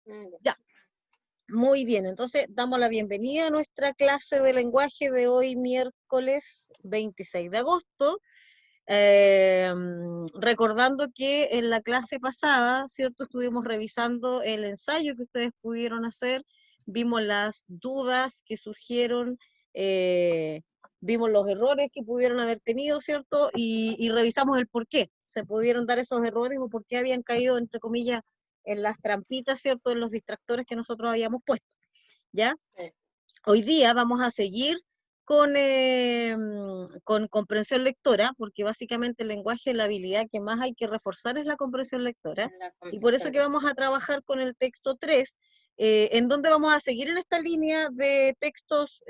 Ya. Ya, muy bien. Entonces, damos la bienvenida a nuestra clase de lenguaje de hoy, miércoles 26 de agosto. Recordando que en la clase pasada, ¿cierto? Estuvimos revisando el ensayo que ustedes pudieron hacer, vimos las dudas que surgieron, vimos los errores que pudieron haber tenido, ¿cierto? Y revisamos el por qué se pudieron dar esos errores o por qué habían caído, entre comillas, en las trampitas, ¿cierto? En los distractores que nosotros habíamos puesto, ¿ya? Sí. Hoy día vamos a seguir con comprensión lectora, porque básicamente el lenguaje, la habilidad que más hay que reforzar es la comprensión lectora, La y por eso que comprensión. vamos a trabajar con el texto 3, en donde vamos a seguir en esta línea de textos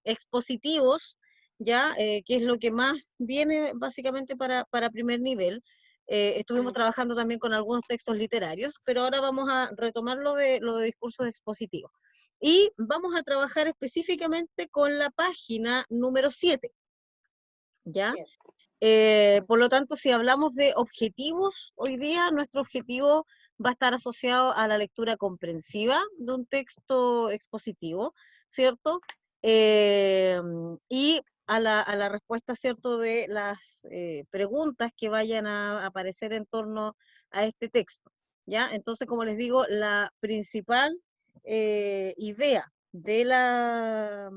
expositivos, ya que es lo que más viene básicamente para primer nivel. Estuvimos trabajando también con algunos textos literarios, pero ahora vamos a retomar lo de discursos expositivos. Y vamos a trabajar específicamente con la página número 7, ¿ya? Bien. Por lo tanto, si hablamos de objetivos, hoy día nuestro objetivo va a estar asociado a la lectura comprensiva de un texto expositivo, ¿cierto? Y a la respuesta, ¿cierto?, de las preguntas que vayan a aparecer en torno a este texto, ¿ya? Entonces, como les digo, la principal idea de la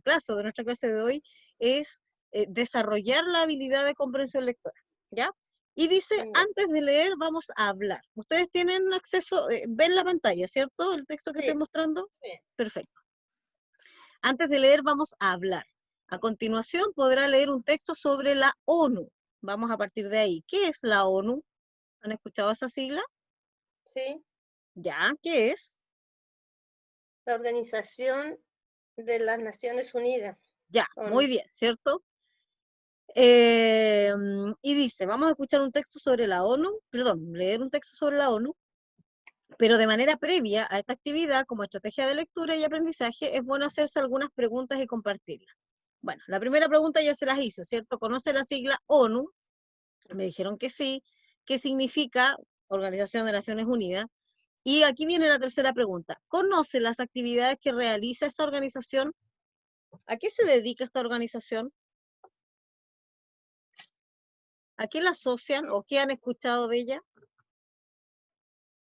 clase, o de nuestra clase de hoy, es desarrollar la habilidad de comprensión lectora, ¿ya? Y dice, Ya. antes de leer vamos a hablar. Ustedes tienen acceso, ven la pantalla, ¿cierto? El texto que estoy Sí, mostrando. sí. Perfecto. Antes de leer vamos a hablar. A continuación podrá leer un texto sobre la ONU. Vamos a partir de ahí. ¿Qué es la ONU? ¿Han escuchado esa sigla? Sí. ¿Ya? ¿Qué es? La Organización de las Naciones Unidas. Ya, muy ONU. bien, ¿cierto? Y dice, vamos a escuchar un texto sobre la ONU, perdón, leer un texto sobre la ONU, pero de manera previa a esta actividad, como estrategia de lectura y aprendizaje, es bueno hacerse algunas preguntas y compartirlas. Bueno, la primera pregunta ya se las hice, ¿cierto? ¿Conoce la sigla ONU? Me dijeron que sí. ¿Qué significa Organización de Naciones Unidas? Y aquí viene la tercera pregunta. ¿Conoce las actividades que realiza esta organización? ¿A qué se dedica esta organización? ¿A qué la asocian o qué han escuchado de ella?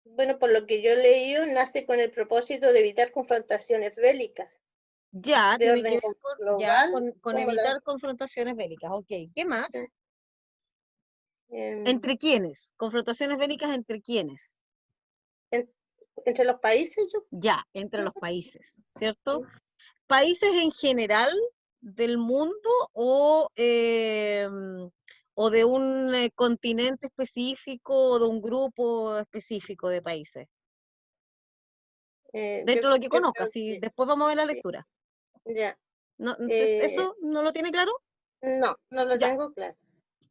Bueno, por lo que yo he leído, nace con el propósito de evitar confrontaciones bélicas Ya, de tiene que orden ver global, con como la, evitar confrontaciones bélicas. Ok, ¿qué más? em, ¿Entre quiénes? Confrontaciones bélicas entre quiénes. en- entre los países, yo Ya, entre los países, ¿cierto? creo. ¿Países en general del mundo o de un continente específico o de un grupo específico de países? Dentro de lo que Yo conozca, creo si que después vamos a ver la sí. lectura. Ya. ¿No, Eh, ¿Eso no lo tiene claro? no, no lo Ya, tengo claro.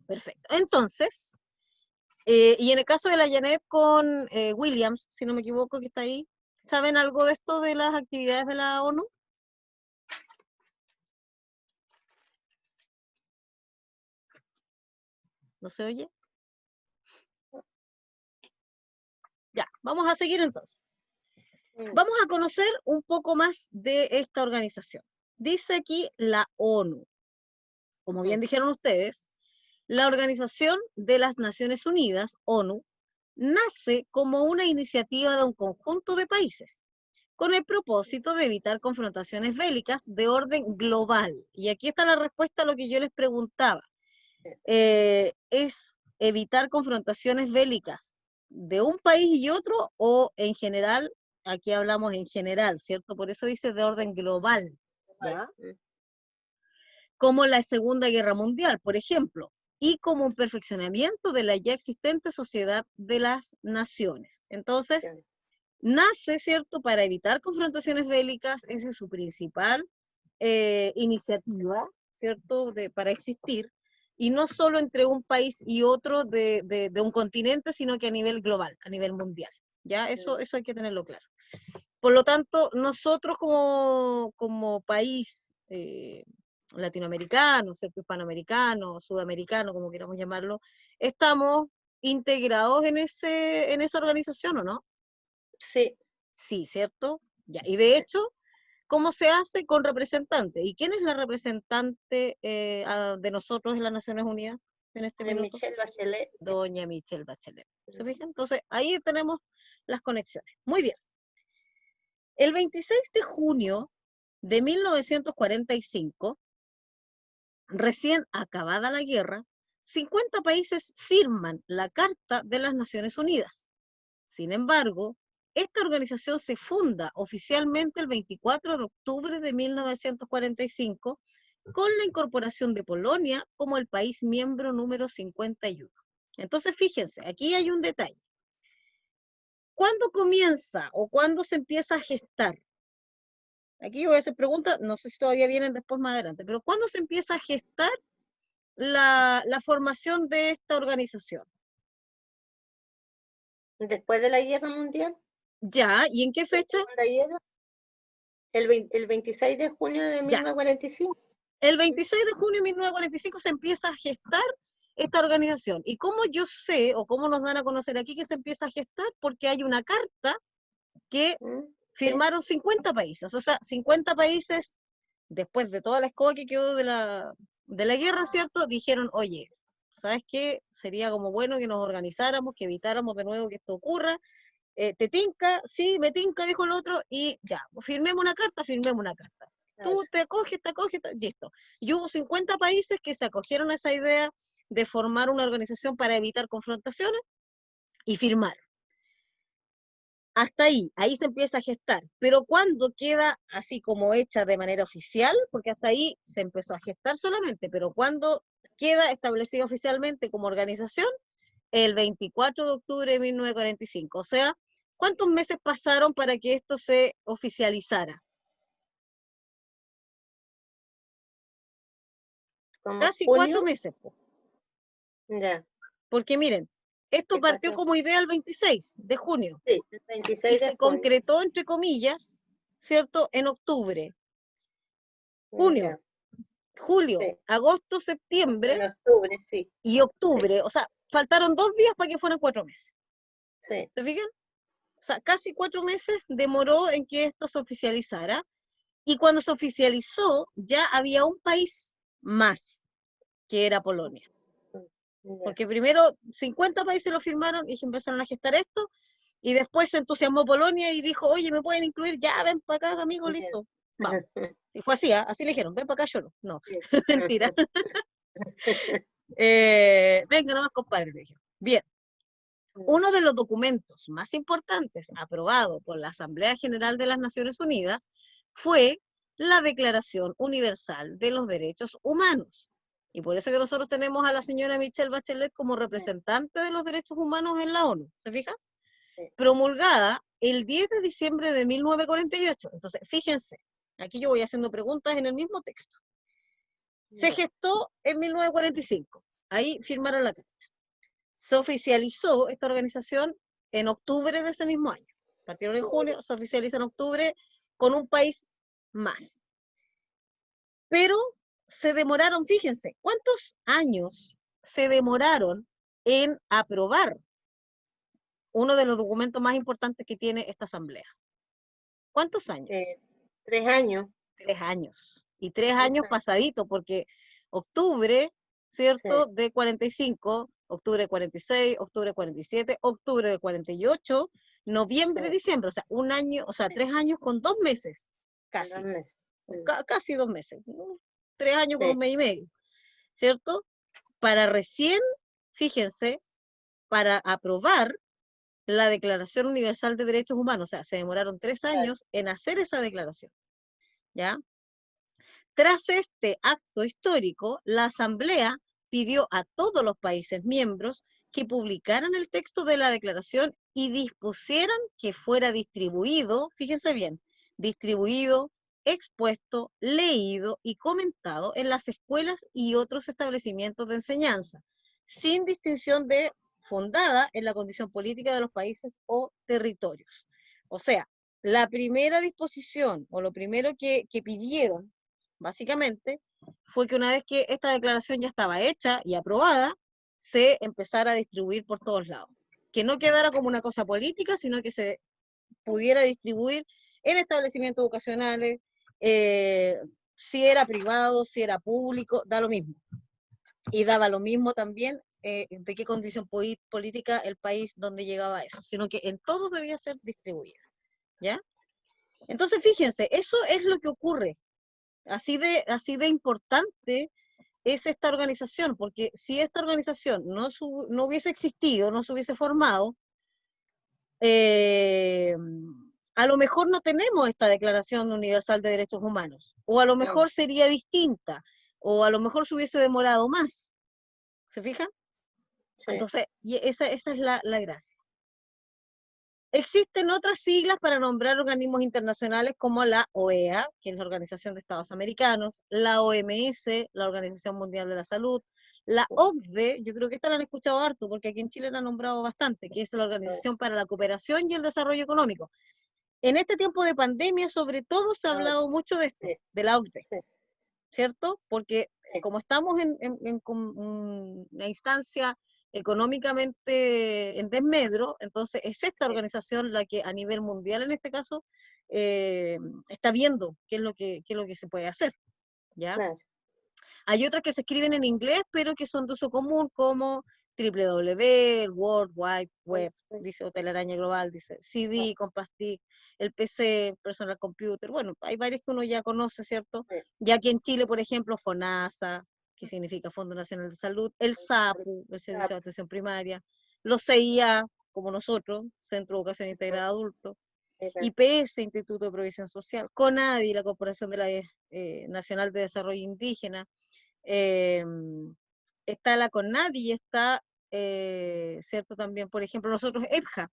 perfecto. Entonces, y en el caso de la Janet con Williams, si no me equivoco, que está ahí, ¿saben algo de esto de las actividades de la ONU? ¿No se oye? Ya, vamos a seguir entonces. Mm. Vamos a conocer un poco más de esta organización. Dice aquí la ONU. Como bien Mm. dijeron ustedes, la Organización de las Naciones Unidas, ONU, nace como una iniciativa de un conjunto de países con el propósito de evitar confrontaciones bélicas de orden global. Y aquí está la respuesta a lo que yo les preguntaba. ¿Es evitar confrontaciones bélicas de un país y otro o en general? Aquí hablamos en general, ¿cierto? Por eso dice de orden global, Vale. ¿ya? Como la Segunda Guerra Mundial, por ejemplo, y como un perfeccionamiento de la ya existente sociedad de las naciones. Entonces, nace, ¿cierto?, para evitar confrontaciones bélicas, esa es su principal iniciativa, ¿cierto?, para existir, y no solo entre un país y otro de un continente, sino que a nivel global, a nivel mundial. ¿Ya? Eso hay que tenerlo claro. Por lo tanto, nosotros como país latinoamericano, ¿cierto?, hispanoamericano, sudamericano, como queramos llamarlo, estamos integrados en esa organización, ¿o no? Sí, Sí, ¿cierto? Ya. Y de hecho, ¿cómo se hace? Con representante. ¿Y quién es la representante de nosotros en las Naciones Unidas en este de minuto? Michelle Bachelet. Doña Michelle Bachelet. ¿Se fijan? Entonces, ahí tenemos las conexiones. Muy bien. El 26 de junio de 1945, recién acabada la guerra, 50 países firman la Carta de las Naciones Unidas. Sin embargo, esta organización se funda oficialmente el 24 de octubre de 1945 con la incorporación de Polonia como el país miembro número 51. Entonces, fíjense, aquí hay un detalle. ¿Cuándo comienza o cuándo se empieza a gestar? Aquí yo voy a hacer preguntas, no sé si todavía vienen después más adelante, pero ¿cuándo se empieza a gestar la formación de esta organización? Después de la Guerra Mundial, Ya, ¿y en qué fecha? Segunda Guerra, el 26 de junio de Ya, 1945. el 26 de junio de 1945 se empieza a gestar esta organización. ¿Y cómo yo sé, o cómo nos dan a conocer aquí que se empieza a gestar? Porque hay una carta que Sí, firmaron 50 países. O sea, 50 países, después de toda la escoba que quedó de la guerra, ¿cierto? Dijeron, oye, ¿sabes qué? Sería como bueno que nos organizáramos, que evitáramos de nuevo que esto ocurra. ¿Te tinca? Sí, me tinca, dijo el otro, y ya, firmemos una carta, firmemos una carta. claro. Tú te acoges, listo. Y hubo 50 países que se acogieron a esa idea de formar una organización para evitar confrontaciones y firmar. Hasta ahí se empieza a gestar. Pero cuando queda así como hecha de manera oficial, porque hasta ahí se empezó a gestar solamente, pero cuando queda establecida oficialmente como organización, el 24 de octubre de 1945. O sea, ¿cuántos meses pasaron para que esto se oficializara? Como Casi 4 meses, po. ya, Porque miren, esto de partió 4, como idea el 26 de junio sí, el y 26 de se junio. concretó, entre comillas, ¿cierto?, en octubre, junio, Ya, julio, sí, agosto, septiembre en octubre, sí, y sí, octubre. O sea, faltaron 2 días para que fueran 4 meses. sí. ¿Se fijan? O sea, casi 4 meses demoró en que esto se oficializara. Y cuando se oficializó, ya había un país más, que era Polonia. Ya. Porque primero 50 países lo firmaron y empezaron a gestar esto, y después se entusiasmó Polonia y dijo, oye, ¿me pueden incluir? Ya, ven para acá, amigo, Ya. listo, vamos. Y fue así, así le dijeron, ven para acá, yo no. No, Sí. mentira. Venga nomás, compadre, le dijeron. Bien, uno de los documentos más importantes aprobado por la Asamblea General de las Naciones Unidas fue la Declaración Universal de los Derechos Humanos. Y por eso que nosotros tenemos a la señora Michelle Bachelet como representante de los derechos humanos en la ONU. ¿Se fija? Sí. Promulgada el 10 de diciembre de 1948. Entonces, fíjense, aquí yo voy haciendo preguntas en el mismo texto. Se Ya. gestó en 1945. Ahí firmaron la carta. Se oficializó esta organización en octubre de ese mismo año. Partieron en junio, se oficializa en octubre con un país más. Pero se demoraron, fíjense, ¿cuántos años se demoraron en aprobar uno de los documentos más importantes que tiene esta asamblea? ¿Cuántos años? 3 años. 3 años. Y 3 años 3 años. pasadito, porque octubre, Sí, ¿cierto? De 45, octubre de 46, octubre de 47, octubre de 48, noviembre, sí, diciembre. O sea, un año, o sea, 3 años con 2 meses, en 2 casi. meses. Casi 2 meses. ¿No? 3 años con Sí, 1 mes y medio, ¿cierto? Para recién, fíjense, para aprobar la Declaración Universal de Derechos Humanos. O sea, se demoraron 3 años en hacer esa declaración, ¿ya? Tras este acto histórico, la Asamblea pidió a todos los países miembros que publicaran el texto de la declaración y dispusieran que fuera distribuido, fíjense bien, distribuido, expuesto, leído y comentado en las escuelas y otros establecimientos de enseñanza, sin distinción de fundada en la condición política de los países o territorios. O sea, la primera disposición o lo primero que pidieron básicamente, fue que una vez que esta declaración ya estaba hecha y aprobada, se empezara a distribuir por todos lados. Que no quedara como una cosa política, sino que se pudiera distribuir en establecimientos educacionales, si era privado, si era público, da lo mismo. Y daba lo mismo también de qué condición política el país donde llegaba eso, sino que en todos debía ser distribuida, ¿ya? Entonces, fíjense, eso es lo que ocurre. Así de importante es esta organización, porque si esta organización no hubiese existido, no se hubiese formado, a lo mejor no tenemos esta Declaración Universal de Derechos Humanos, o a lo mejor sería distinta, o a lo mejor se hubiese demorado más. ¿Se fijan? Sí. Entonces, y esa es la gracia. Existen otras siglas para nombrar organismos internacionales como la OEA, que es la Organización de Estados Americanos, la OMS, la Organización Mundial de la Salud, la OCDE, yo creo que esta la han escuchado harto, porque aquí en Chile la han nombrado bastante, que es la Organización para la Cooperación y el Desarrollo Económico. En este tiempo de pandemia, sobre todo, se ha hablado mucho de esto, de la OCDE, ¿cierto? Porque como estamos en una instancia económicamente en desmedro, entonces es esta organización la que a nivel mundial, en este caso, está viendo qué es lo que se puede hacer, ¿ya? Claro. Hay otras que se escriben en inglés, pero que son de uso común, como www, World Wide Web, dice, o Telaraña Global, dice CD, Compastic, el PC, Personal Computer, bueno, hay varios que uno ya conoce, ¿cierto? Ya aquí en Chile, por ejemplo, FONASA, que significa Fondo Nacional de Salud, el SAPU, el Servicio de Atención Primaria, los CIA, como nosotros, Centro de Educación Integrada Adulto, IPS, Instituto de Provisión Social, CONADI, la Corporación de la Nacional de Desarrollo Indígena, está la CONADI y está, ¿cierto? También, por ejemplo, nosotros EPJA.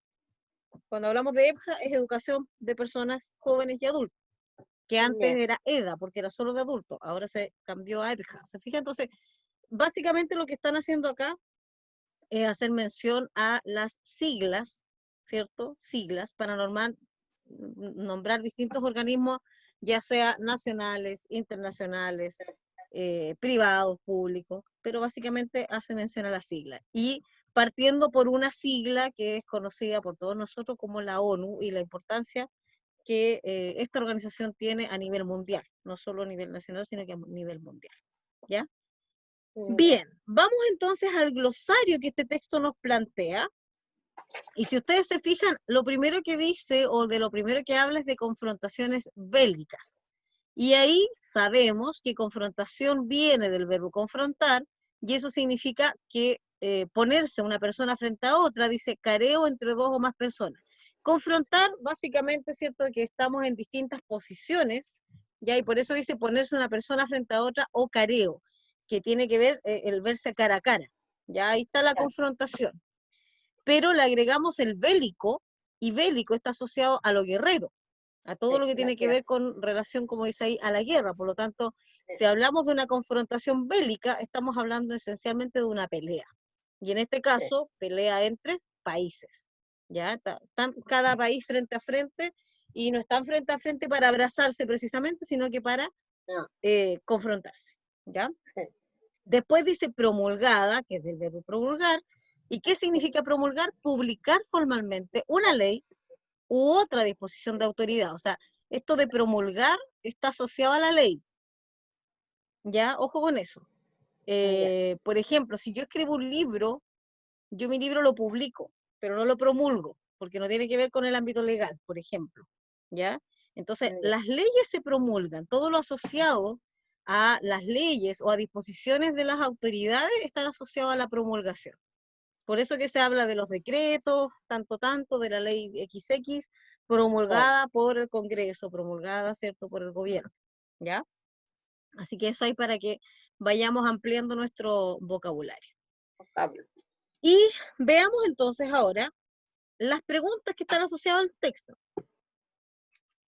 Cuando hablamos de EPJA es Educación de Personas Jóvenes y Adultos, que antes era EDA, porque era solo de adultos, ahora se cambió a EPJA. ¿Se fija? Entonces, básicamente lo que están haciendo acá es hacer mención a las siglas, ¿cierto? Siglas para nombrar distintos organismos, ya sea nacionales, internacionales, privados, públicos, pero básicamente hace mención a la sigla. Y partiendo por una sigla que es conocida por todos nosotros como la ONU y la importancia que esta organización tiene a nivel mundial, no solo a nivel nacional, sino que a nivel mundial, ¿ya? Bien, vamos entonces al glosario que este texto nos plantea. Y si ustedes se fijan, lo primero que dice, o de lo primero que habla, es de confrontaciones bélicas. Y ahí sabemos que confrontación viene del verbo confrontar, y eso significa que ponerse una persona frente a otra, dice careo entre dos o más personas. Confrontar, básicamente, ¿cierto?, que estamos en distintas posiciones, ¿ya? Y por eso dice ponerse una persona frente a otra o careo, que tiene que ver el verse cara a cara. Ya ahí está la confrontación. Pero le agregamos el bélico, y bélico está asociado a lo guerrero, a todo lo que tiene que ver con relación, como dice ahí, a la guerra. Por lo tanto, si hablamos de una confrontación bélica, estamos hablando esencialmente de una pelea. Y en este caso, pelea entre países. ¿Ya? Están cada país frente a frente, y no están frente a frente para abrazarse precisamente, sino que para confrontarse. ¿Ya? Después dice promulgada, que es del verbo promulgar. ¿Y qué significa promulgar? Publicar formalmente una ley u otra disposición de autoridad. O sea, esto de promulgar está asociado a la ley. ¿Ya? Ojo con eso. Por ejemplo, si yo escribo un libro, yo mi libro lo publico, pero no lo promulgo, porque no tiene que ver con el ámbito legal, por ejemplo. ¿Ya? Entonces, las leyes se promulgan, todo lo asociado a las leyes o a disposiciones de las autoridades está asociado a la promulgación. Por eso que se habla de los decretos, tanto de la ley XX, promulgada por el Congreso, promulgada, ¿cierto?, por el gobierno, ¿ya? Así que eso hay para que vayamos ampliando nuestro vocabulario. Y veamos entonces ahora las preguntas que están asociadas al texto.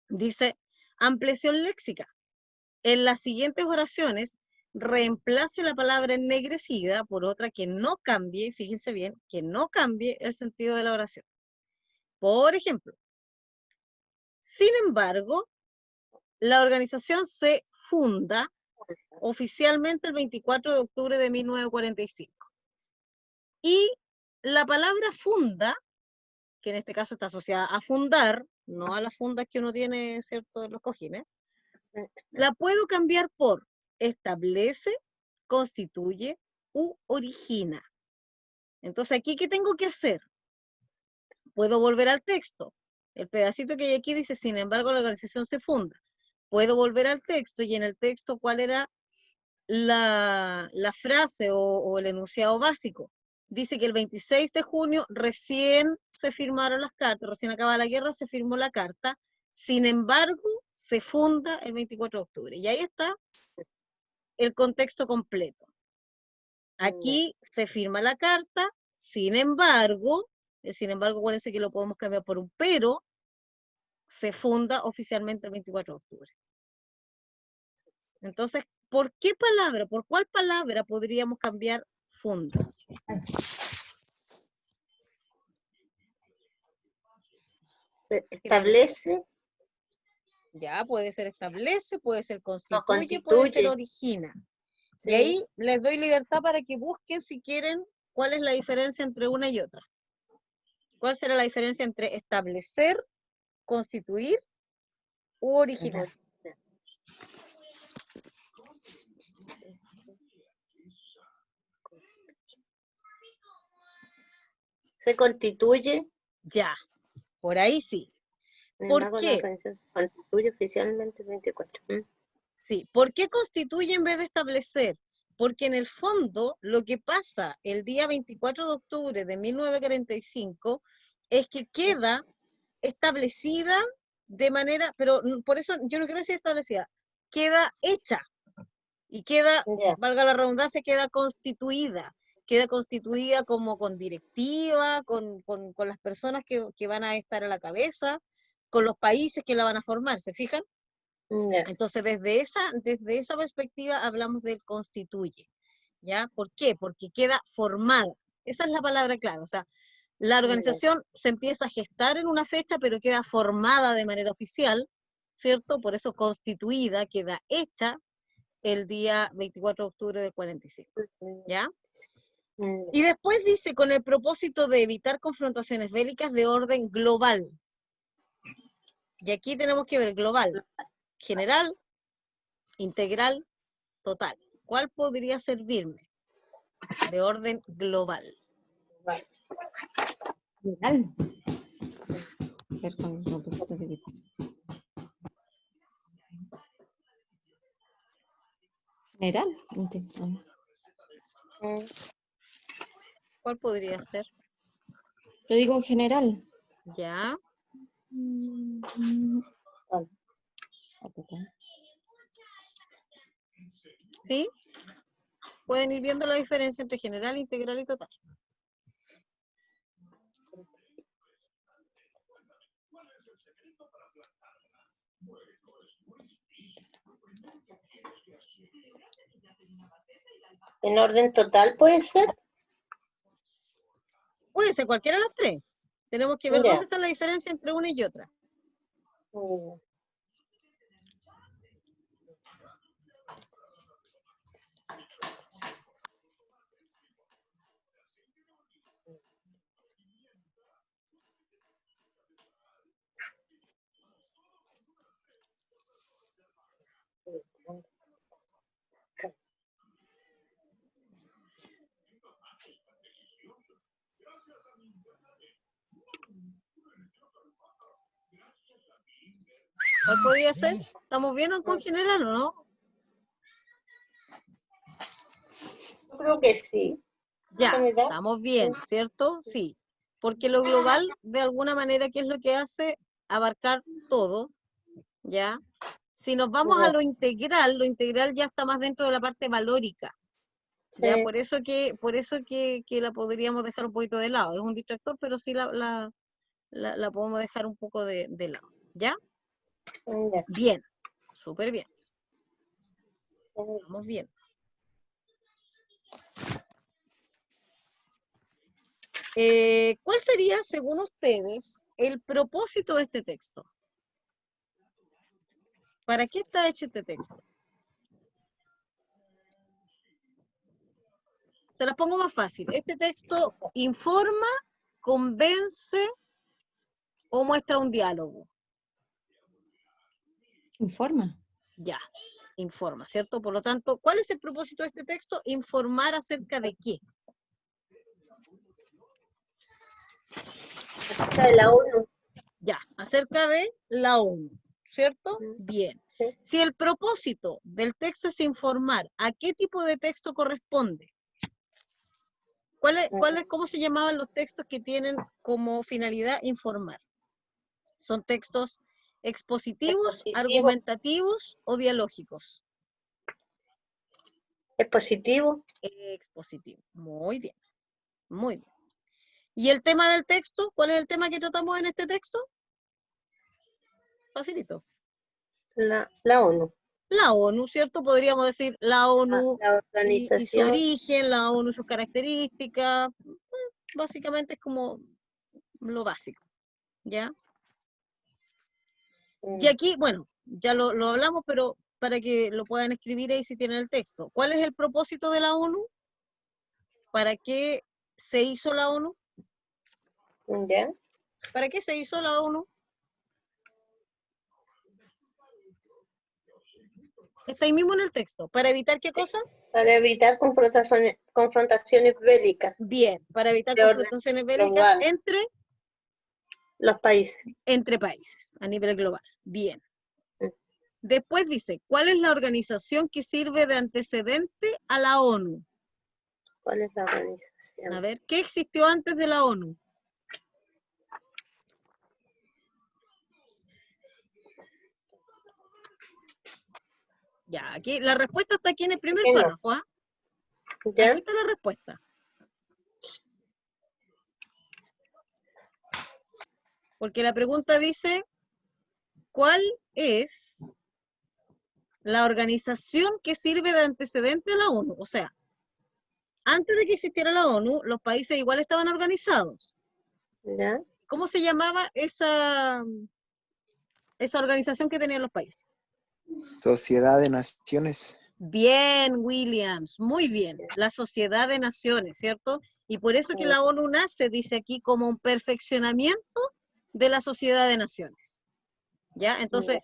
Dice, ampliación léxica. En las siguientes oraciones, reemplace la palabra ennegrecida por otra que no cambie, fíjense bien, que no cambie el sentido de la oración. Por ejemplo, sin embargo, la organización se funda oficialmente el 24 de octubre de 1945. Y la palabra funda que en este caso está asociada a fundar, no a las fundas que uno tiene, ¿cierto?, en los cojines, la puedo cambiar por establece, constituye u origina. Entonces, ¿aquí qué tengo que hacer? Puedo volver al texto. El pedacito que hay aquí dice, sin embargo, la organización se funda. Puedo volver al texto y en el texto, ¿cuál era la frase o el enunciado básico? Dice que el 26 de junio recién se firmaron las cartas, recién acaba la guerra, se firmó la carta, sin embargo, se funda el 24 de octubre. Y ahí está el contexto completo. Aquí se firma la carta, sin embargo, acuérdense que lo podemos cambiar por un pero, se funda oficialmente el 24 de octubre. Entonces, ¿por qué palabra, por cuál palabra podríamos cambiar funda? Establece. Ya, puede ser establece, puede ser constituye, Constituye. puede ser origina. Sí. Y ahí les doy libertad para que busquen, si quieren, cuál es la diferencia entre una y otra. ¿Cuál será la diferencia entre establecer, constituir u originar? Se constituye. Ya, por ahí sí. ¿Por qué? Se constituye oficialmente el 24. Sí, ¿por qué constituye en vez de establecer? Porque en el fondo lo que pasa el día 24 de octubre de 1945 es que queda establecida de manera, pero por eso yo no quiero decir establecida, queda hecha y queda, valga la redundancia, queda constituida como con directiva, con las personas que van a estar a la cabeza, con los países que la van a formar, ¿se fijan? Entonces, desde esa perspectiva hablamos del constituye, ¿ya? ¿Por qué? Porque queda formada. Esa es la palabra clave. O sea, la organización se empieza a gestar en una fecha, pero queda formada de manera oficial, ¿cierto? Por eso constituida, queda hecha el día 24 de octubre del 45, ¿ya? Y después dice, con el propósito de evitar confrontaciones bélicas de orden global. Y aquí tenemos que ver global, general, integral, total. ¿Cuál podría servirme? De orden global. General. General. ¿Cuál podría ser? Yo digo en general. Ya. ¿Sí? Pueden ir viendo la diferencia entre general, integral y total. ¿En orden total puede ser? Puede ser cualquiera de las tres. Tenemos que ver dónde está la diferencia entre una y otra. ¿Cuál podría ser? ¿Estamos bien con general o no? Yo creo que sí. Ya, estamos bien, ¿cierto? Sí. Porque lo global, de alguna manera, ¿qué es lo que hace? Abarcar todo, ¿ya? Si nos vamos a lo integral ya está más dentro de la parte valórica. ¿Ya? Sí. Por eso que la podríamos dejar un poquito de lado. Es un distractor, pero sí la podemos dejar un poco de lado. ¿Ya? Bien, súper bien. Vamos bien. ¿Cuál sería, según ustedes, el propósito de este texto? ¿Para qué está hecho este texto? Se las pongo más fácil. Este texto informa, convence ¿O muestra un diálogo? Informa. Ya, informa, ¿cierto? Por lo tanto, ¿cuál es el propósito de este texto? Informar acerca de qué. Acerca de la ONU. Ya, acerca de la ONU, ¿cierto? Mm. Bien. Sí. Si el propósito del texto es informar, ¿a qué tipo de texto corresponde? ¿Cómo se llamaban los textos que tienen como finalidad informar? ¿Son textos expositivos, Expositivo. argumentativos o dialógicos? Expositivo. Expositivo. Muy bien, muy bien. ¿Y el tema del texto? ¿Cuál es el tema que tratamos en este texto? Facilito. La ONU. La ONU, ¿cierto? Podríamos decir la ONU La y su organización. origen, la ONU y sus características. Básicamente es como lo básico, ¿ya? Y aquí, bueno, ya lo hablamos, pero para que lo puedan escribir ahí si tienen el texto. ¿Cuál es el propósito de la ONU? ¿Para qué se hizo la ONU? ¿Ya? ¿Para qué se hizo la ONU? Está ahí mismo en el texto. ¿Para evitar qué cosa? Para evitar confrontaciones bélicas Bien, para evitar de orden confrontaciones bélicas global. los países. entre países a nivel global. Bien. Mm. Después dice, ¿cuál es la organización que sirve de antecedente a la ONU? ¿Cuál es la organización? A ver, ¿qué existió antes de la ONU? Ya, aquí la respuesta está aquí en el primer ¿Qué no? párrafo, ¿ah? ¿Ya? Aquí está la respuesta. Porque la pregunta dice, ¿cuál es la organización que sirve de antecedente a la ONU? O sea, antes de que existiera la ONU, los países igual estaban organizados. ¿Ya? ¿Cómo se llamaba esa organización que tenían los países? Sociedad de Naciones. Bien, Williams, muy bien. La Sociedad de Naciones, ¿cierto? Y por eso que la ONU nace, dice aquí, como un perfeccionamiento de la Sociedad de Naciones. ¿Ya? Entonces,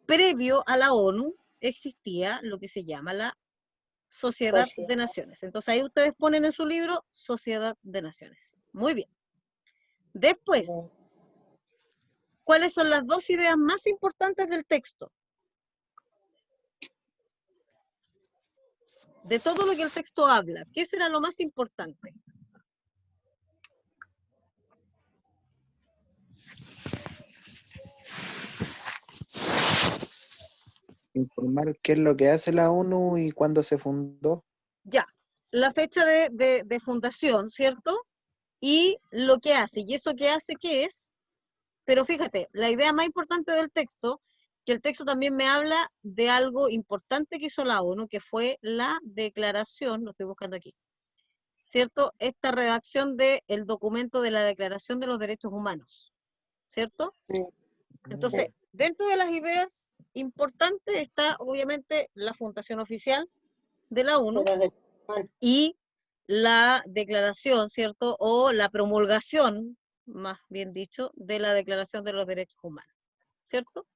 previo a la ONU existía lo que se llama la Sociedad de Naciones. Entonces ahí ustedes ponen en su libro Sociedad de Naciones. Muy bien. Después, ¿cuáles son las dos ideas más importantes del texto? De todo lo que el texto habla, ¿qué será lo más importante? Informar qué es lo que hace la ONU y cuándo se fundó. Ya, la fecha de fundación, ¿cierto? Y lo que hace. ¿Y eso que hace qué es? Pero fíjate, la idea más importante del texto, que el texto también me habla de algo importante que hizo la ONU, que fue la declaración, lo estoy buscando aquí, ¿cierto? Esta redacción del documento de la Declaración de los Derechos Humanos, ¿cierto? Entonces, dentro de las ideas importantes está obviamente la fundación oficial de la ONU y la declaración, ¿cierto? O la promulgación, más bien dicho, de la Declaración de los Derechos Humanos, ¿cierto?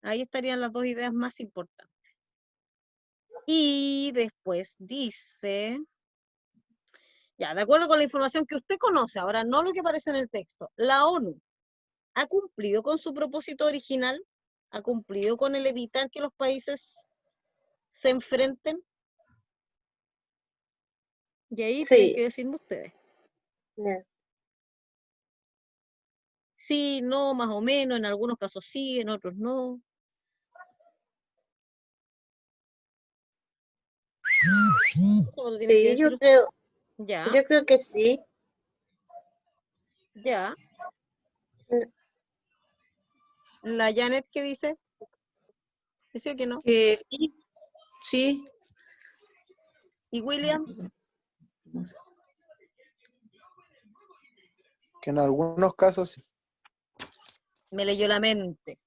Ahí estarían las dos ideas más importantes. Y después dice, ya, de acuerdo con la información que usted conoce, ahora no lo que aparece en el texto, la ONU ha cumplido con su propósito original, ha cumplido con el evitar que los países se enfrenten. Y ahí tienen que decirme ustedes. Sí, no, más o menos, en algunos casos sí, en otros no. Eso lo tienen que Sí, decir yo creo, ya, yo creo que sí. ya. La Janet, ¿qué dice? ¿Dice que no? Sí. ¿Y William? Que en algunos casos sí. Me leyó la mente.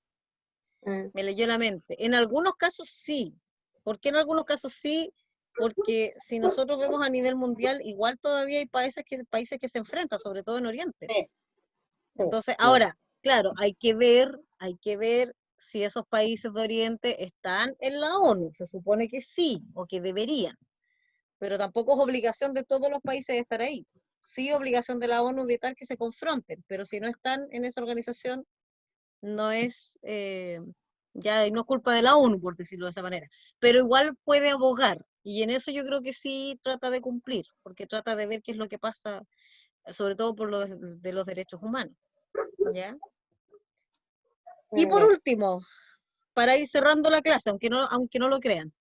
Me leyó la mente. En algunos casos sí. ¿Por qué en algunos casos sí? Porque si nosotros vemos a nivel mundial, igual todavía hay países que se enfrentan, sobre todo en Oriente. Sí. Entonces, ahora, claro, hay que ver si esos países de Oriente están en la ONU. Se supone que sí, o que deberían, pero tampoco es obligación de todos los países estar ahí. Sí, obligación de la ONU evitar que se confronten, pero si no están en esa organización, no es, ya no es culpa de la ONU, por decirlo de esa manera, pero igual puede abogar, y en eso yo creo que sí trata de cumplir, porque trata de ver qué es lo que pasa, sobre todo por lo de los derechos humanos, ¿ya? Y por último, para ir cerrando la clase, aunque no lo crean,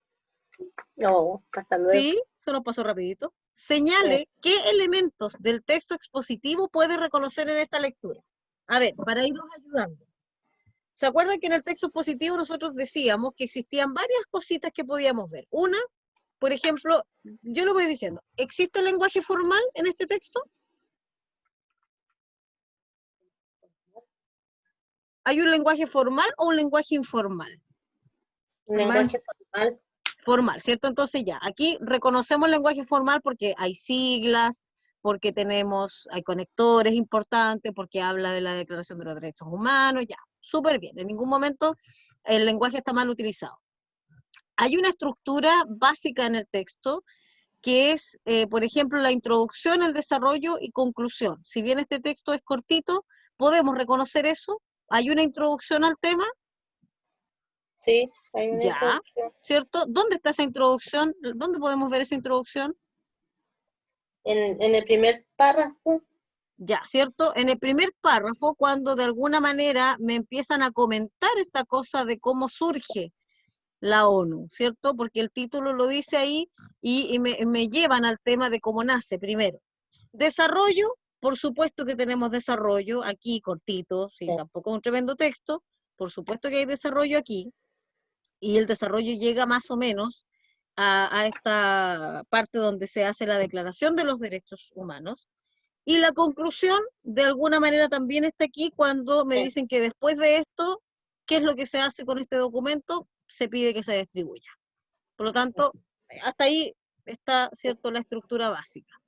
No, hasta luego. ¿sí? Se nos pasó rapidito. Señale qué elementos del texto expositivo puede reconocer en esta lectura. A ver, para irnos ayudando. ¿Se acuerdan que en el texto expositivo nosotros decíamos que existían varias cositas que podíamos ver? Una, por ejemplo, yo lo voy diciendo, ¿existe el lenguaje formal en este texto? ¿Hay un lenguaje formal o un lenguaje informal? Un lenguaje formal. Formal, ¿cierto? Entonces ya, aquí reconocemos el lenguaje formal porque hay siglas, porque hay conectores importantes, porque habla de la Declaración de los Derechos Humanos, ya, súper bien, en ningún momento el lenguaje está mal utilizado. Hay una estructura básica en el texto que es, por ejemplo, la introducción, el desarrollo y conclusión. Si bien este texto es cortito, podemos reconocer eso. Hay una introducción al tema, Sí, hay una ya, introducción. ¿cierto? ¿Dónde está esa introducción? ¿Dónde podemos ver esa introducción? En el primer párrafo. Ya, ¿cierto? En el primer párrafo, cuando de alguna manera me empiezan a comentar esta cosa de cómo surge la ONU, ¿cierto? Porque el título lo dice ahí y me llevan al tema de cómo nace primero. Desarrollo, por supuesto que tenemos desarrollo aquí cortito, sí, Sí. tampoco es un tremendo texto, por supuesto que hay desarrollo aquí, y el desarrollo llega más o menos a esta parte donde se hace la Declaración de los Derechos Humanos. Y la conclusión, de alguna manera, también está aquí cuando me dicen que después de esto, ¿qué es lo que se hace con este documento? Se pide que se distribuya. Por lo tanto, hasta ahí está, ¿cierto?, la estructura básica.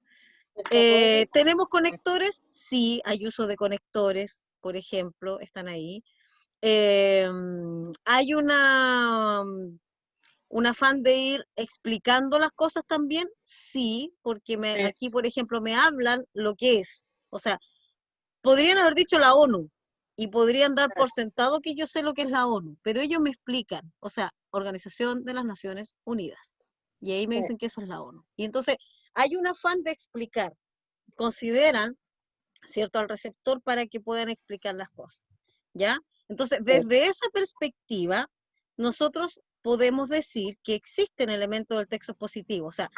¿Tenemos conectores? Sí, hay uso de conectores, por ejemplo, están ahí. Hay un afán de ir explicando las cosas también, sí, porque aquí, por ejemplo, me hablan lo que es. O sea, podrían haber dicho la ONU y podrían dar por sentado que yo sé lo que es la ONU, pero ellos me explican, o sea, Organización de las Naciones Unidas. Y ahí me dicen que eso es la ONU. Y entonces hay un afán de explicar. Consideran, ¿cierto?, al receptor para que puedan explicar las cosas, ¿ya? Entonces, desde esa perspectiva, nosotros podemos decir que existen elementos del texto positivo, o sea,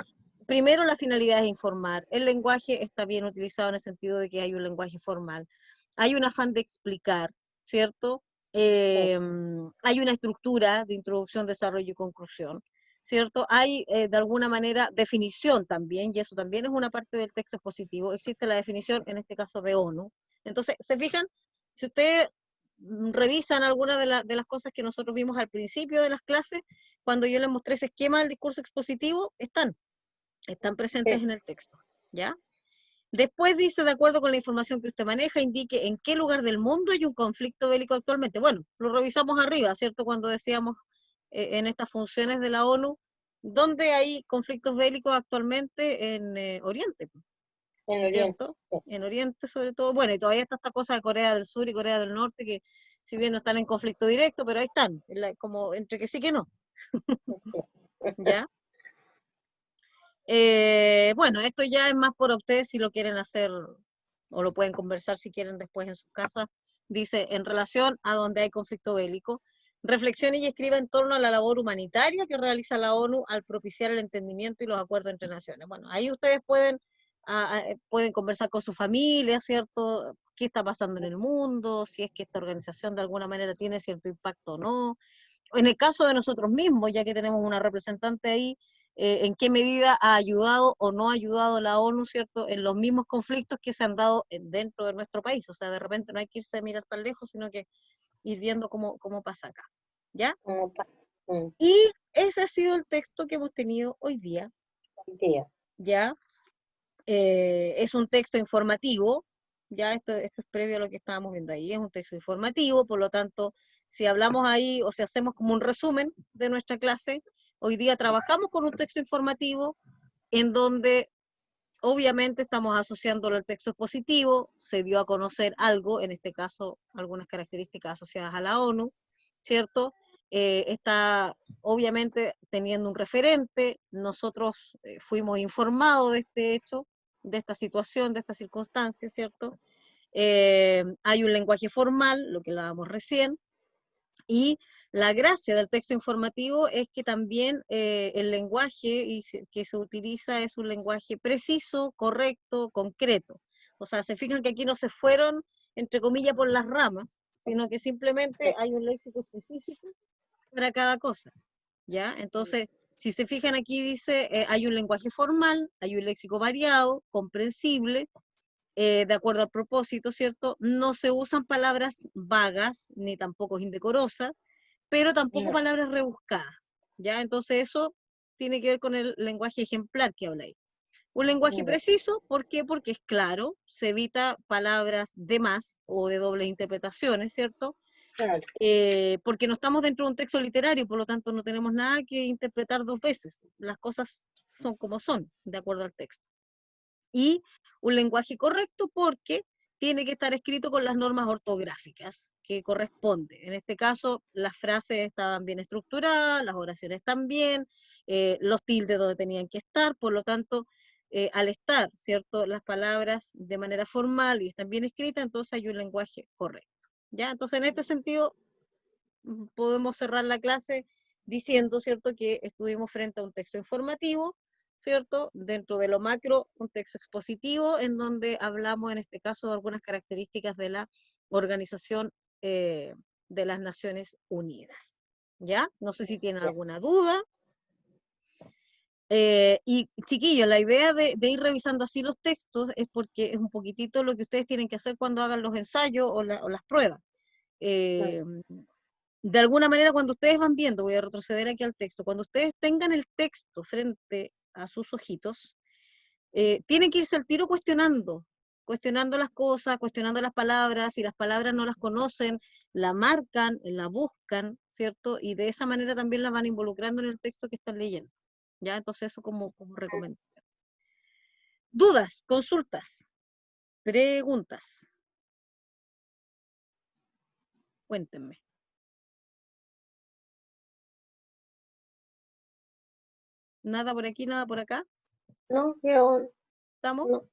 primero la finalidad es informar, el lenguaje está bien utilizado en el sentido de que hay un lenguaje formal, hay un afán de explicar, ¿cierto? Hay una estructura de introducción, desarrollo y conclusión, ¿cierto? Hay de alguna manera definición también, y eso también es una parte del texto expositivo, existe la definición, en este caso de ONU. Entonces, ¿se fijan? Si ustedes revisan algunas de las cosas que nosotros vimos al principio de las clases, cuando yo les mostré ese esquema del discurso expositivo, están presentes en el texto, ¿ya? Después dice, de acuerdo con la información que usted maneja, indique en qué lugar del mundo hay un conflicto bélico actualmente. Bueno, lo revisamos arriba, ¿cierto? Cuando decíamos en estas funciones de la ONU, ¿dónde hay conflictos bélicos actualmente? En Oriente, En Oriente. ¿cierto? En Oriente sobre todo. Bueno, y todavía está esta cosa de Corea del Sur y Corea del Norte, que si bien no están en conflicto directo, pero ahí están, como entre que sí que no. ¿Ya? Bueno, esto ya es más por ustedes si lo quieren hacer o lo pueden conversar si quieren después en sus casas. Dice, en relación a donde hay conflicto bélico, reflexione y escriba en torno a la labor humanitaria que realiza la ONU al propiciar el entendimiento y los acuerdos entre naciones. Bueno, ahí ustedes pueden conversar con su familia, ¿cierto? ¿Qué está pasando en el mundo? Si es que esta organización de alguna manera tiene cierto impacto o no. En el caso de nosotros mismos, ya que tenemos una representante ahí, en qué medida ha ayudado o no ha ayudado la ONU, ¿cierto?, en los mismos conflictos que se han dado dentro de nuestro país. O sea, de repente no hay que irse a mirar tan lejos, sino que ir viendo cómo pasa acá, ¿ya? Y ese ha sido el texto que hemos tenido hoy día, ¿ya? Es un texto informativo, Ya esto es previo a lo que estábamos viendo ahí, es un texto informativo, por lo tanto, si hablamos ahí o si hacemos como un resumen de nuestra clase, hoy día trabajamos con un texto informativo en donde obviamente estamos asociándolo al texto expositivo, se dio a conocer algo, en este caso algunas características asociadas a la ONU, ¿cierto? Está obviamente teniendo un referente, nosotros fuimos informados de este hecho, de esta situación, de esta circunstancia, ¿cierto? Hay un lenguaje formal, lo que hablábamos recién, y la gracia del texto informativo es que también el lenguaje que se utiliza es un lenguaje preciso, correcto, concreto. O sea, se fijan que aquí no se fueron, entre comillas, por las ramas, sino que simplemente hay un léxico específico para cada cosa, ¿ya? Entonces, si se fijan aquí dice, hay un lenguaje formal, hay un léxico variado, comprensible, de acuerdo al propósito, ¿cierto? No se usan palabras vagas, ni tampoco indecorosas, pero tampoco palabras rebuscadas, ¿ya? Entonces eso tiene que ver con el lenguaje ejemplar que habláis. Un lenguaje preciso, ¿por qué? Porque es claro, se evita palabras de más o de dobles interpretaciones, ¿cierto? Claro. Porque no estamos dentro de un texto literario, por lo tanto no tenemos nada que interpretar dos veces. Las cosas son como son, de acuerdo al texto. Y un lenguaje correcto porque tiene que estar escrito con las normas ortográficas que corresponden. En este caso, las frases estaban bien estructuradas, las oraciones también, los tildes donde tenían que estar, por lo tanto, al estar, ¿cierto?, las palabras de manera formal y están bien escritas, entonces hay un lenguaje correcto. ¿Ya? Entonces, en este sentido, podemos cerrar la clase diciendo, ¿cierto?, que estuvimos frente a un texto informativo, ¿cierto? Dentro de lo macro, un texto expositivo, en donde hablamos, en este caso, de algunas características de la Organización de las Naciones Unidas. ¿Ya? No sé si tienen alguna duda. Y chiquillos, la idea de ir revisando así los textos es porque es un poquitito lo que ustedes tienen que hacer cuando hagan los ensayos o las pruebas. De alguna manera, cuando ustedes van viendo, voy a retroceder aquí al texto, cuando ustedes tengan el texto frente a sus ojitos, tienen que irse al tiro cuestionando las cosas, cuestionando las palabras, si las palabras no las conocen, la marcan, la buscan, ¿cierto? Y de esa manera también la van involucrando en el texto que están leyendo, ¿ya? Entonces eso como recomendación. ¿Dudas, consultas, preguntas? Cuéntenme. ¿Nada por aquí, nada por acá? No, yo ¿Estamos? no.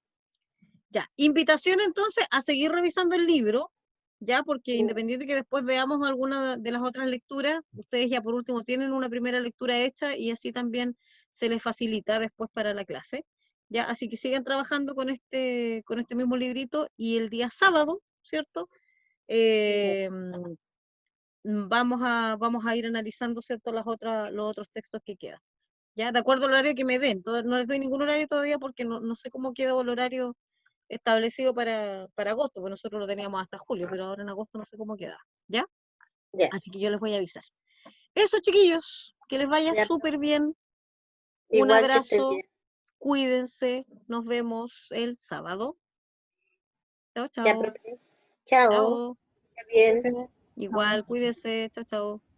Ya, invitación entonces a seguir revisando el libro, ya, porque independiente que después veamos alguna de las otras lecturas, ustedes ya por último tienen una primera lectura hecha y así también se les facilita después para la clase, ya, así que sigan trabajando con este mismo librito y el día sábado, ¿cierto? Vamos a ir analizando, ¿cierto?, los otros textos que quedan, ya, de acuerdo al horario que me den, no les doy ningún horario todavía porque no sé cómo quedó el horario establecido para agosto, porque nosotros lo teníamos hasta julio, pero ahora en agosto no sé cómo queda, ¿ya? Ya. Así que yo les voy a avisar. Eso, chiquillos, que les vaya Ya. súper bien, un Igual que estés abrazo, bien. cuídense, nos vemos el sábado. Chao, Ya, chao. profe. Chao. Chao. Que bien. Profe, Igual, cuídense, chao, chao.